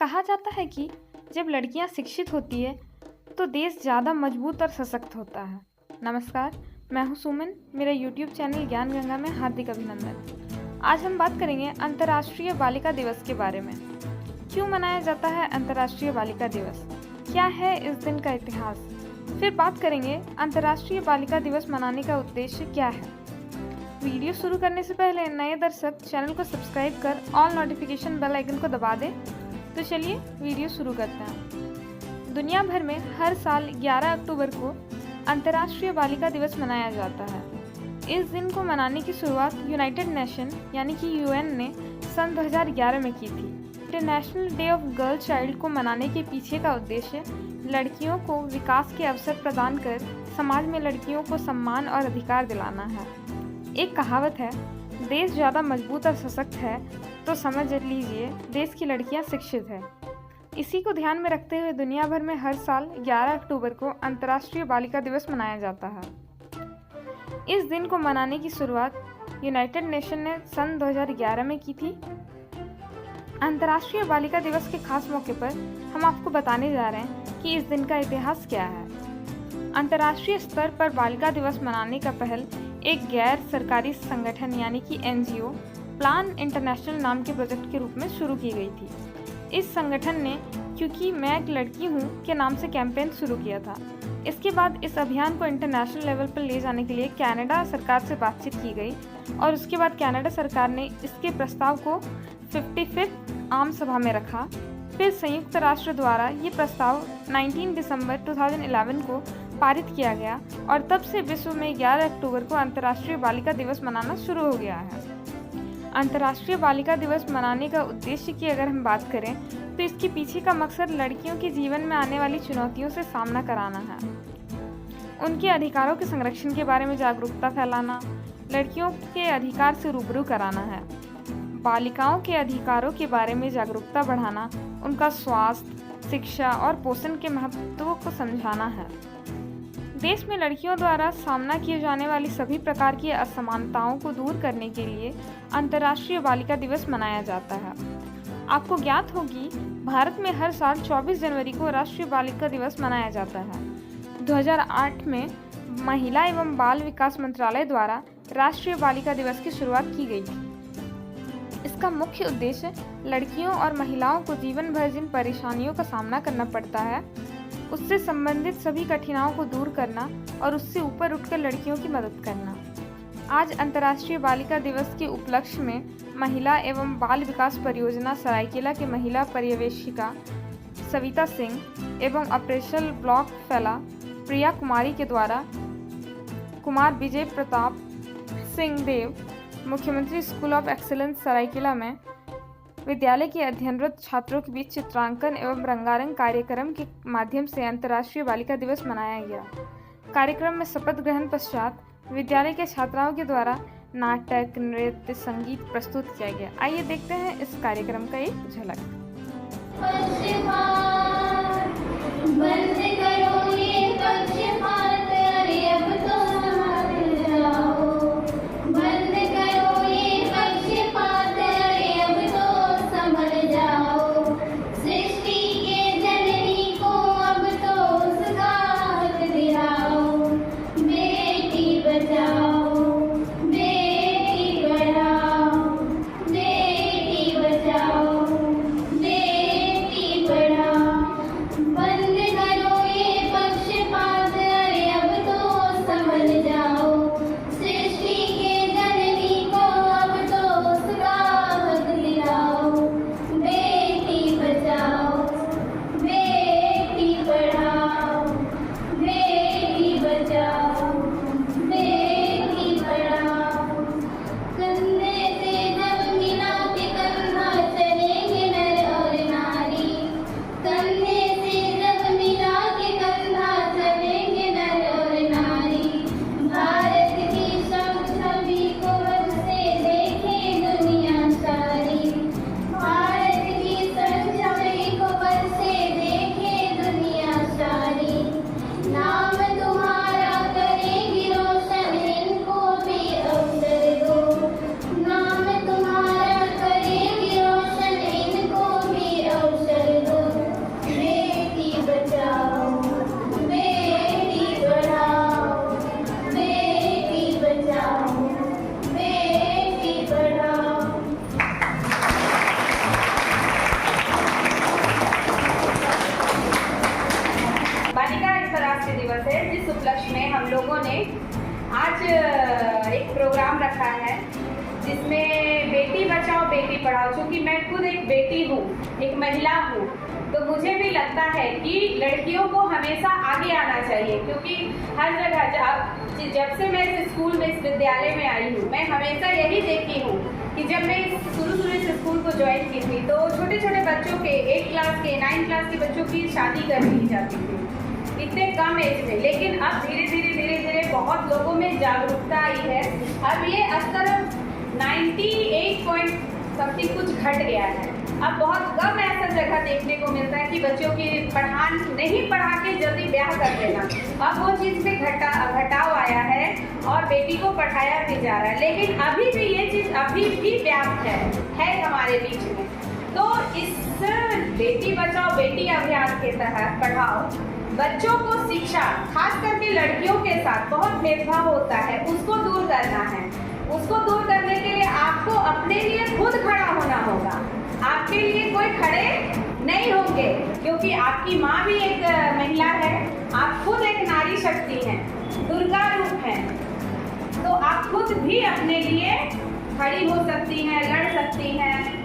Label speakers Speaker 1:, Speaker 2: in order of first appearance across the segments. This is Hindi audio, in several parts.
Speaker 1: कहा जाता है कि जब लड़कियां शिक्षित होती है तो देश ज़्यादा मजबूत और सशक्त होता है। नमस्कार, मैं हूं सुमन। मेरा YouTube चैनल ज्ञान गंगा में हार्दिक अभिनंदन। आज हम बात करेंगे अंतर्राष्ट्रीय बालिका दिवस के बारे में। क्यों मनाया जाता है अंतर्राष्ट्रीय बालिका दिवस? क्या है इस दिन का इतिहास? फिर बात करेंगे अंतर्राष्ट्रीय बालिका दिवस मनाने का उद्देश्य क्या है। वीडियो शुरू करने से पहले नए दर्शक चैनल को सब्सक्राइब कर ऑल नोटिफिकेशन बेल आइकन को दबा दें। तो चलिए वीडियो शुरू करते हैं। दुनिया भर में हर साल 11 अक्टूबर को अंतर्राष्ट्रीय बालिका दिवस मनाया जाता है। इस दिन को मनाने की शुरुआत यूनाइटेड नेशन यानी कि यूएन ने सन 2011 में की थी। International day of girl child को मनाने के पीछे का उद्देश्य लड़कियों को विकास के अवसर प्रदान कर समाज में लड़कियों को सम्मान और अधिकार दिलाना है। एक कहावत है, देश ज़्यादा मजबूत और सशक्त है तो समझ लीजिए देश की लड़कियां शिक्षित है। इसी को ध्यान में रखते हुए दुनिया भर में हर साल 11 अक्टूबर को अंतर्राष्ट्रीय बालिका दिवस मनाया जाता है। इस दिन को मनाने की शुरुआत यूनाइटेड नेशन ने सन 2011 में की थी। अंतर्राष्ट्रीय बालिका दिवस के खास मौके पर हम आपको बताने जा रहे हैं कि इस दिन का इतिहास क्या है। अंतर्राष्ट्रीय स्तर पर बालिका दिवस मनाने का पहल एक गैर सरकारी संगठन यानी कि एनजीओ प्लान इंटरनेशनल नाम के प्रोजेक्ट के रूप में शुरू की गई थी। इस संगठन ने क्योंकि मैं एक लड़की हूँ के नाम से कैंपेन शुरू किया था। इसके बाद इस अभियान को इंटरनेशनल लेवल पर ले जाने के लिए कनाडा सरकार से बातचीत की गई और उसके बाद कनाडा सरकार ने इसके प्रस्ताव को 55वीं आम सभा में रखा। फिर संयुक्त राष्ट्र द्वारा ये प्रस्ताव 19 दिसंबर 2011 को पारित किया गया और तब से विश्व में 11 अक्टूबर को अंतर्राष्ट्रीय बालिका दिवस मनाना शुरू हो गया है। अंतर्राष्ट्रीय बालिका दिवस मनाने का उद्देश्य की अगर हम बात करें तो इसके पीछे का मकसद लड़कियों के जीवन में आने वाली चुनौतियों से सामना कराना है, उनके अधिकारों के संरक्षण के बारे में जागरूकता फैलाना, लड़कियों के अधिकार से रूबरू कराना है, बालिकाओं के अधिकारों के बारे में जागरूकता बढ़ाना, उनका स्वास्थ्य, शिक्षा और पोषण के महत्व को समझाना है। देश में लड़कियों द्वारा सामना किए जाने वाली सभी प्रकार की असमानताओं को दूर करने के लिए अंतर्राष्ट्रीय बालिका दिवस मनाया जाता है। आपको ज्ञात होगी, भारत में हर साल 24 जनवरी को राष्ट्रीय बालिका दिवस मनाया जाता है। 2008 में महिला एवं बाल विकास मंत्रालय द्वारा राष्ट्रीय बालिका दिवस की शुरुआत की गई थी। इसका मुख्य उद्देश्य लड़कियों और महिलाओं को जीवन भर जिन परेशानियों का सामना करना पड़ता है उससे संबंधित सभी कठिनाइयों को दूर करना और उससे ऊपर उठकर लड़कियों की मदद करना। आज अंतर्राष्ट्रीय बालिका दिवस के उपलक्ष्य में महिला एवं बाल विकास परियोजना सरायकेला के महिला पर्यवेक्षिका सविता सिंह एवं ऑपरेशनल ब्लॉक फेला प्रिया कुमारी के द्वारा कुमार विजय प्रताप सिंह देव मुख्यमंत्री स्कूल ऑफ एक्सीलेंस सरायकेला में विद्यालय के अध्ययनरत छात्रों के बीच चित्रांकन एवं रंगारंग कार्यक्रम के माध्यम से अंतर्राष्ट्रीय बालिका दिवस मनाया गया। कार्यक्रम में शपथ ग्रहण पश्चात विद्यालय के छात्राओं के द्वारा नाटक, नृत्य, संगीत प्रस्तुत किया गया। आइए देखते हैं इस कार्यक्रम का एक झलक।
Speaker 2: ने आज एक प्रोग्राम रखा है जिसमें बेटी बचाओ बेटी पढ़ाओ। क्योंकि मैं खुद एक बेटी हूँ, एक महिला हूँ, तो मुझे भी लगता है कि लड़कियों को हमेशा आगे आना चाहिए। क्योंकि हर जगह जब से मैं इस स्कूल में, इस विद्यालय में आई हूँ, मैं हमेशा यही देखी हूँ कि जब मैं शुरू से स्कूल को ज्वाइन की थी तो छोटे छोटे बच्चों के 8 क्लास के 9 क्लास के बच्चों की शादी कर दी जाती थी इतने कम एज में। लेकिन अब धीरे धीरे बहुत लोगों में जागरूकता आई है। अब ये स्तर 98 पॉइंट समथिंग कुछ घट गया है। अब बहुत कम ऐसा जगह देखने को मिलता है कि बच्चों की नहीं पढ़ा के जल्दी ब्याह कर देना। अब वो चीज़ में घटाव आया है और बेटी को पढ़ाया भी जा रहा है। लेकिन अभी भी ये चीज़ अभी भी व्याप्त है हमारे बीच में। तो इस बेटी बचाओ बेटी अभियान के तहत पढ़ाओ बच्चों को शिक्षा, खास करके लड़कियों के साथ बहुत भेदभाव होता है, उसको दूर करना है। उसको दूर करने के लिए आपको अपने लिए खुद खड़ा होना होगा। आपके लिए कोई खड़े नहीं होंगे, क्योंकि आपकी माँ भी एक महिला है, आप खुद एक नारी शक्ति हैं, दुर्गा रूप हैं। तो आप खुद भी अपने लिए खड़ी हो सकती हैं, लड़ सकती हैं।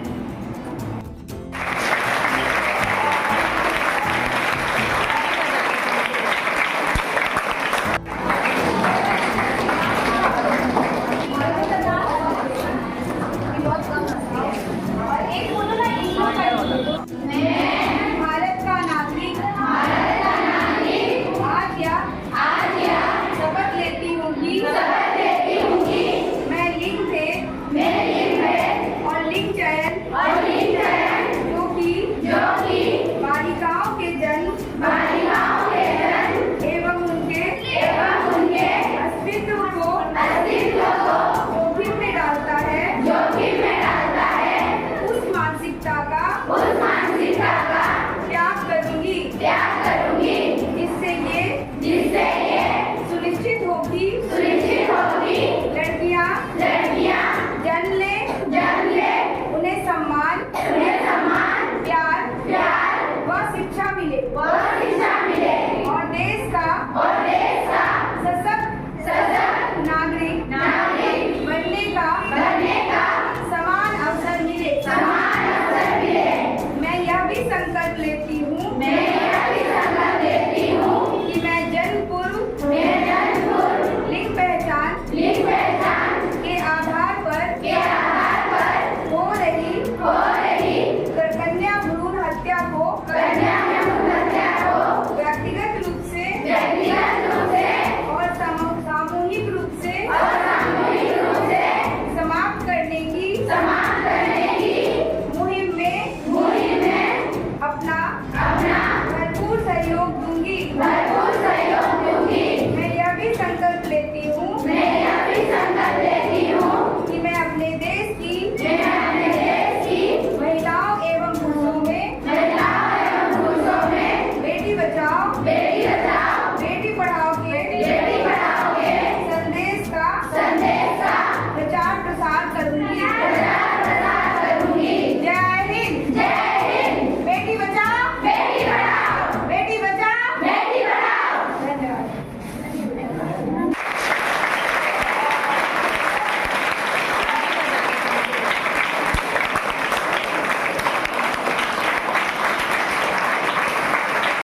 Speaker 3: संकल्प लेती हूँ।